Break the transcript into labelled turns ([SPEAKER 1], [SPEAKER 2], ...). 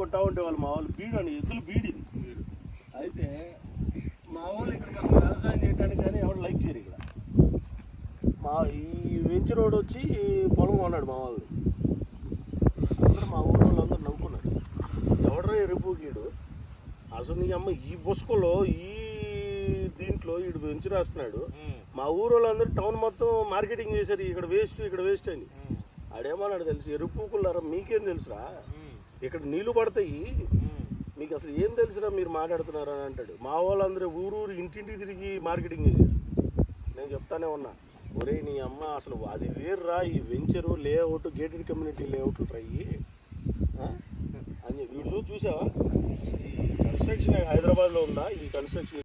[SPEAKER 1] కొంటా ఉండేవాళ్ళు మా వాళ్ళు. బీడు అని ఎద్దులు బీడిది. అయితే మా వాళ్ళు ఇక్కడికి అసలు వ్యవసాయం చేయడానికి కానీ ఎవరు లైక్ చేయరు ఇక్కడ. మా ఈ వెంచ్ రోడ్ వచ్చి పొలం కొన్నాడు మా వాళ్ళు. అందరూ మా ఊళ్ళో వాళ్ళందరూ నవ్వుకున్నారు, ఎవడరా ఎరుపుగీడు అసలు నీ అమ్మ ఈ బుసుకలో ఈ దీంట్లో ఈడు వెంచ్ రాస్తున్నాడు. మా ఊరు వాళ్ళందరూ టౌన్ మొత్తం మార్కెటింగ్ చేశారు, ఇక్కడ వేస్ట్ అని. ఆడేమన్నాడు తెలుసు, ఎరుపుకున్నారా మీకేం తెలుసురా, ఇక్కడ నీళ్లు పడతాయి, మీకు అసలు ఏం తెలుసురా మీరు మాట్లాడుతున్నారా అని అంటాడు. మా వాళ్ళందరూ ఊరు ఇంటింటికి తిరిగి మార్కెటింగ్ చేశారు. నేను చెప్తానే ఉన్నా, ఒరే నీ అమ్మ అసలు అది వేర్రా, ఈ వెంచరు లేఅవుట్ గేటెడ్ కమ్యూనిటీ లేఅవుట్లు ట్రయ్యి అని వీడు చూసావా. ఈ కన్స్ట్రక్షన్ హైదరాబాద్లో ఉందా ఈ కన్స్ట్రక్షన్?